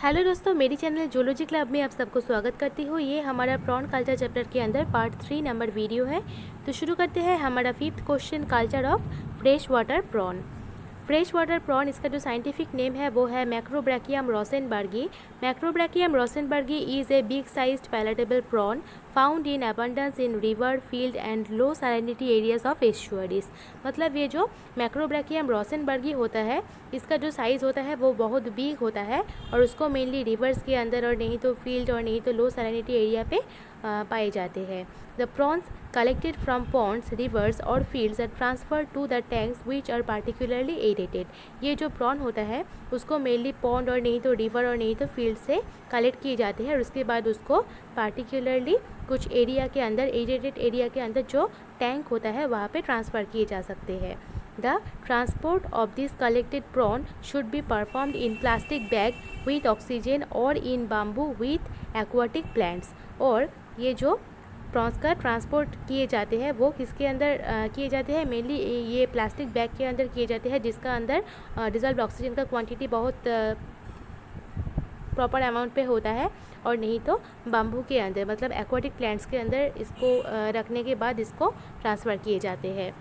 Hello दोस्तों, मेरी channel zoology club में आप सबको स्वागत करती हूँ। ये हमारा प्रॉन कल्चर चैप्टर के अंदर पार्ट 3 नंबर वीडियो है। तो शुरू करते हैं हमारा 5th question, culture of fresh water prawn. Fresh water prawn, इसका जो साइंटिफिक नेम है वो है Macrobrachium rosenbergii. Macrobrachium rosenbergii is a big sized palatable prawn found in abundance in river, field and low salinity areas of estuaries. मतलब ये जो मैक्रोब्रैकियम रोसेनबर्गी होता है, इसका जो साइज़ होता है वो बहुत बिग होता है और उसको मेनली रिवर्स के अंदर और नहीं तो फील्ड और नहीं तो लो सैलिनिटी एरिया पे पाए जाते हैं। The prawns collected from ponds, rivers और fields are transferred to the tanks which are particularly aerated। ये जो प्रॉन होता है उसको मेनली पॉन्ड और नहीं तो रिवर और नहीं तो फील्ड से कलेक्ट किए जाते हैं और उसके बाद उसको पार्टिकुलरली कुछ एरिया के अंदर, एरेटेड एरिया के अंदर जो टैंक होता है वहाँ पे ट्रांसफ़र किए जा सकते हैं। The transport of this collected prawn should be performed in plastic bag with oxygen or in bamboo with aquatic plants। और ये जो प्रॉन्स का ट्रांसपोर्ट किए जाते हैं वो किसके अंदर किए जाते हैं? मेनली ये प्लास्टिक बैग के अंदर किए जाते हैं जिसका अंदर डिज़ोल्व्ड ऑक्सीजन का क्वांटिटी बहुत प्रॉपर अमाउंट पे होता है और नहीं तो बाम्बू के अंदर, मतलब एक्वाटिक प्लांट्स के अंदर इसको रखने के बाद इसको ट्रांसफ़र किए जाते हैं।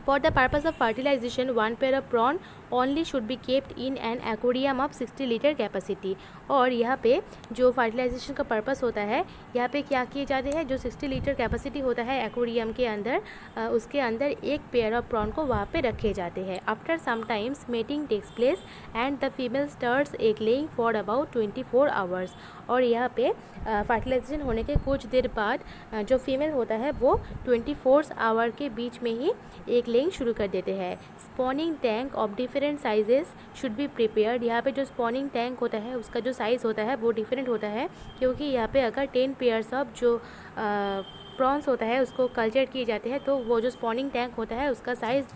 For the purpose of fertilization, one pair of prawn only should be kept in an aquarium of 60 litre capacity. और यहाँ पे जो फर्टिलाइजेशन का पर्पस होता है, यहाँ पे क्या किए जाते हैं, जो 60 लीटर कैपेसिटी होता है एक्वेरियम के अंदर, उसके अंदर एक पेयर ऑफ प्रॉन को वहाँ पे रखे जाते हैं। After some times mating takes place and the female starts egg laying for about 24 hours. और यहाँ पे फर्टिलाइजेशन होने के कुछ देर बाद जो फीमेल होता है वो 24 आवर के बीच में ही एग लेइंग शुरू कर देते हैं। Spawning tank of different sizes should be prepared. यहाँ पे जो स्पॉनिंग टैंक होता है उसका जो साइज़ होता है वो डिफरेंट होता है, क्योंकि यहाँ पे अगर 10 पेयर्स ऑफ जो प्रॉन्स होता है उसको कल्चर किए जाते हैं तो वो जो स्पॉनिंग टैंक होता है उसका साइज़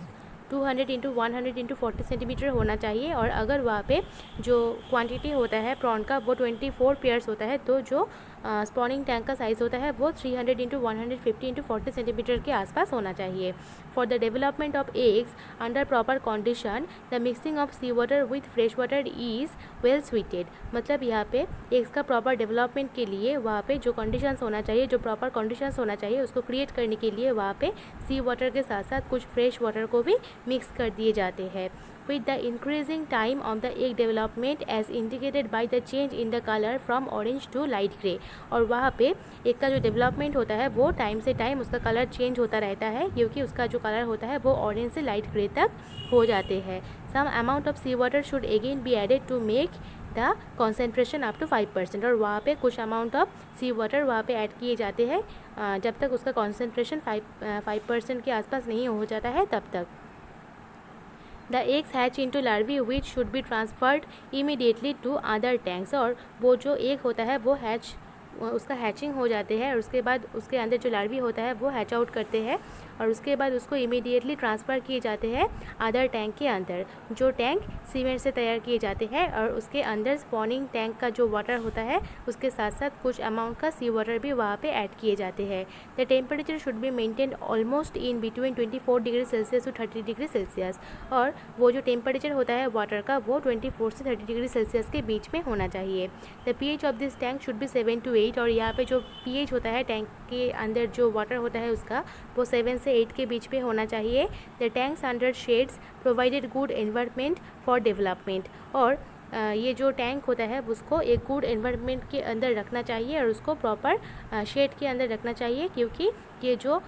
200 × 100 × 40 सेंटीमीटर होना चाहिए। और अगर वहाँ पे जो क्वांटिटी होता है प्रॉन का वो 24 पेयर्स होता है तो जो स्पॉनिंग टैंक का साइज़ होता है वो 300 × 150 × 40 सेंटीमीटर के आसपास होना चाहिए। For the development of eggs under proper condition the mixing of sea water with fresh water is well suited. मतलब यहाँ पे एग्स का प्रॉपर डेवलपमेंट के लिए वहाँ पे जो कंडीशंस होना चाहिए, जो प्रॉपर कंडीशंस होना चाहिए उसको क्रिएट करने के लिए वहाँ पे सी वाटर के साथ साथ कुछ फ्रेश वाटर को भी मिक्स कर दिए जाते हैं। With the increasing time of the egg development as indicated by the change in the color from orange to light gray। और वहाँ पे एक का जो डेवलपमेंट होता है वो टाइम से टाइम उसका कलर चेंज होता रहता है, क्योंकि उसका जो कलर होता है वो ऑरेंज से लाइट ग्रे तक हो जाते हैं। Some amount of sea water should again be added to make the concentration up to 5%। और वहाँ पे कुछ अमाउंट ऑफ सी वाटर वहाँ पे ऐड किए जाते हैं जब तक उसका कॉन्सेंट्रेशन 5% के आसपास नहीं हो जाता है तब तक। The eggs hatch into larvae which should be transferred immediately to other tanks। और वो जो एग होता है वो उसका हैचिंग हो जाते हैं और उसके बाद उसके अंदर जो लार्वी होता है वो हैच आउट करते हैं और उसके बाद उसको इमीडिएटली ट्रांसफ़र किए जाते हैं अदर टैंक के अंदर, जो टैंक सीमेंट से तैयार किए जाते हैं। और उसके अंदर स्पॉनिंग टैंक का जो वाटर होता है उसके साथ साथ कुछ अमाउंट का सी वाटर भी वहाँ पे ऐड किए जाते हैं। The temperature should be maintain almost in between 24 degree Celsius to 30 degree Celsius. और वो जो टेम्परेचर होता है वाटर का वो 24 से 30 डिग्री सेल्सियस के बीच में होना चाहिए। The pH of this tank should be 7 to 8। और यहाँ पे जो pH होता है टैंक के अंदर जो वाटर होता है उसका वो 7 से 8 के बीच में होना चाहिए। The tanks under shades provided good environment for development. और ये जो टैंक होता है उसको एक गुड एनवायरनमेंट के अंदर रखना चाहिए और उसको प्रॉपर शेड के अंदर रखना चाहिए, क्योंकि ये जो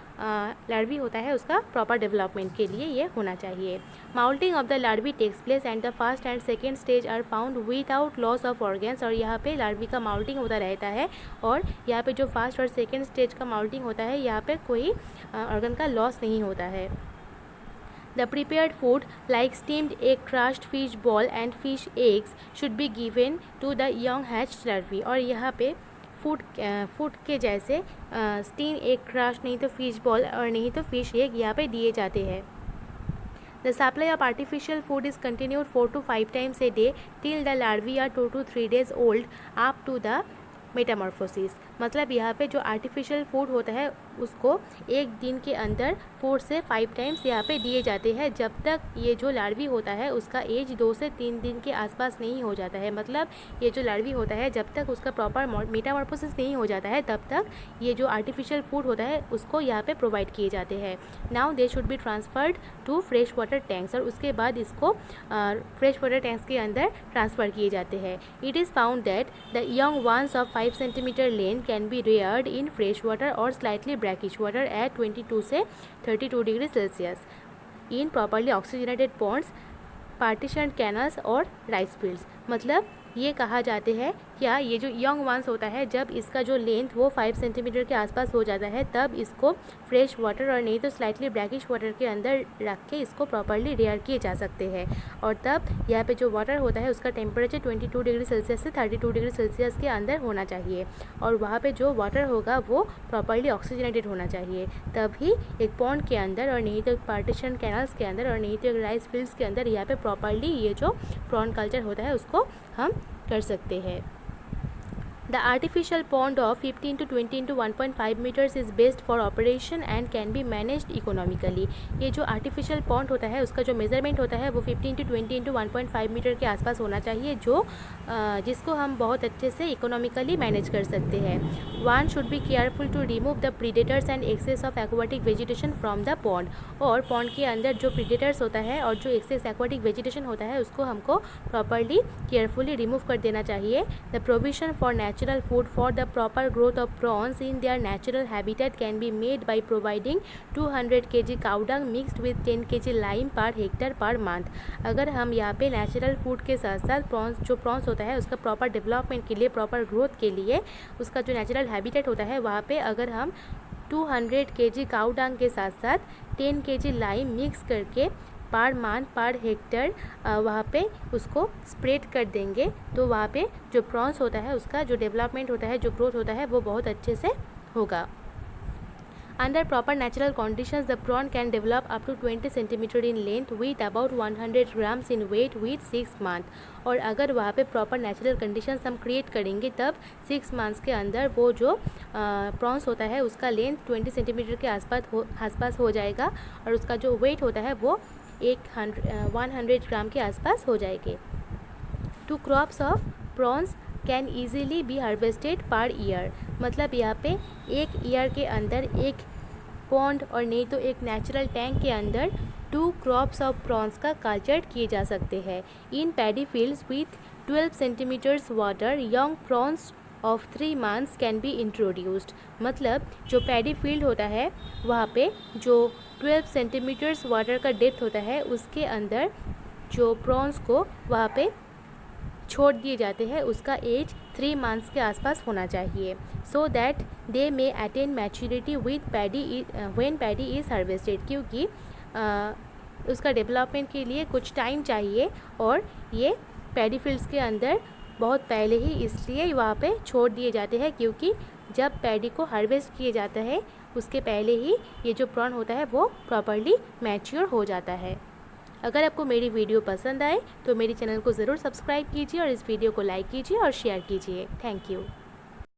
लार्वी होता है उसका प्रॉपर डेवलपमेंट के लिए ये होना चाहिए। Moulting of the larvae takes place and the first and second stage are found without loss of organs. और यहाँ पे लार्वी का माउल्टिंग होता रहता है और यहाँ पे जो फर्स्ट और सेकेंड स्टेज का माउल्टिंग होता है यहाँ पे कोई ऑर्गन का लॉस नहीं होता है। The prepared food like steamed egg, crushed fish ball and fish eggs should be given to the young hatched larvae। और यहाँ पे फूड के जैसे स्टीम एग, क्रश नहीं तो फिश बॉल और नहीं तो फिश एग यहाँ पे दिए जाते हैं। The supply of artificial food is continued 4 to 5 times a day till the larvae are 2 to 3 days old up to the Metamorphosis. मतलब यहाँ पे जो आर्टिफिशियल फूड होता है उसको एक दिन के अंदर 4 से 5 टाइम्स यहाँ पे दिए जाते हैं, जब तक ये जो लार्वी होता है उसका एज 2 से 3 दिन के आसपास नहीं हो जाता है। मतलब ये जो लार्वी होता है जब तक उसका प्रॉपर मेटामॉर्फोसिस नहीं हो जाता है तब तक ये जो आर्टिफिशियल फूड होता है उसको यहाँ पे प्रोवाइड किए जाते हैं। Now they should be transferred to fresh water tanks, और उसके बाद इसको फ्रेश वाटर टैंक्स के अंदर ट्रांसफ़र किए जाते हैं। It is found that the young ones of 5 centimetre length can be reared in fresh water और स्लाइटली ब्रैकिश वाटर एट 22 से 32 degree Celsius in properly oxygenated ponds, partitioned canals और rice fields. मतलब ये कहा जाते हैं क्या ये जो यंग वंस होता है जब इसका जो लेंथ वो 5 सेंटीमीटर के आसपास हो जाता है तब इसको फ्रेश वाटर और नहीं तो स्लाइटली ब्रैकिश वाटर के अंदर रख के इसको प्रॉपरली रेयर किए जा सकते हैं। और तब यहाँ पे जो वाटर होता है उसका टेम्परेचर 22 डिग्री सेल्सियस से 32 डिग्री सेल्सियस के अंदर होना चाहिए, और वहाँ पे जो वाटर होगा वो प्रॉपरली ऑक्सीजनेटेड होना चाहिए। तभी एक पॉन्ड के अंदर और नहीं तो पार्टीशन कैनल्स के अंदर और नहीं तो राइस फील्ड्स के अंदर यहाँ पे प्रॉपरली ये जो प्रॉन कल्चर होता है उसको हम कर सकते हैं। The artificial pond of 15 to 20 into 1.5 meters is best for operation and can be managed economically। ये जो artificial pond होता है उसका जो measurement होता है वो 15 to 20 into 1.5 मीटर के आसपास होना चाहिए, जो जिसको हम बहुत अच्छे से इकोनॉमिकली मैनेज कर सकते हैं। One should be careful to remove the predators and excess of aquatic vegetation from the pond। और pond के अंदर जो predators होता है और जो excess aquatic vegetation होता है उसको हमको properly carefully remove कर देना चाहिए। The provision for natural food for the proper growth of prawns in their natural habitat can be made by providing 200 kg cow dung mixed with 10 kg lime per hectare per month। अगर हम यहाँ पे natural food के साथ साथ prawns होता है उसका प्रॉपर डेवलपमेंट के लिए, प्रॉपर ग्रोथ के लिए, उसका जो नेचुरल हैबिटेट होता है वहाँ पे अगर हम 200 kg काऊ डंग के साथ साथ 10 kg लाइम मिक्स करके पर मंथ पर हेक्टर वहाँ पे उसको स्प्रेड कर देंगे तो वहाँ पे जो प्रॉन्स होता है उसका जो डेवलपमेंट होता है, जो ग्रोथ होता है वो बहुत अच्छे से होगा। Under proper natural conditions, the prawn can develop up to 20 centimeter in length with about 100 grams in weight with 6 months। और अगर वहाँ पे प्रॉपर नेचुरल कंडीशंस हम क्रिएट करेंगे तब 6 मंथ्स के अंदर वो जो प्रॉन्स होता है उसका लेंथ 20 सेंटीमीटर के आसपास हो जाएगा और उसका जो वेट होता है वो 100 ग्राम के आसपास हो जाएंगे। 2 crops of prawns can easily be harvested per year. मतलब यहाँ पे एक ईयर के अंदर एक पॉन्ड और नहीं तो एक नेचुरल टैंक के अंदर 2 क्रॉप्स ऑफ प्रॉन्स का कल्चर किए जा सकते हैं। In paddy fields with 12 centimetres water young prawns of 3 months can be introduced. मतलब जो पैडी फील्ड होता है वहाँ पे जो 12 सेंटीमीटर्स वाटर का डेप्थ होता है उसके अंदर जो प्रॉन्स को वहाँ पे छोड़ दिए जाते हैं, उसका एज 3 मंथ्स के आसपास होना चाहिए, so that they may attain maturity with paddy when paddy is harvested. क्योंकि उसका डेवलपमेंट के लिए कुछ टाइम चाहिए और ये पैडी फील्ड्स के अंदर बहुत पहले ही इसलिए वहाँ पे छोड़ दिए जाते हैं क्योंकि जब पैडी को हार्वेस्ट किया जाता है उसके पहले ही ये जो प्रॉन होता है वो प्रॉपरली मैच्योर हो जाता है। अगर आपको मेरी वीडियो पसंद आए तो मेरे चैनल को ज़रूर सब्सक्राइब कीजिए और इस वीडियो को लाइक कीजिए और शेयर कीजिए। Thank you.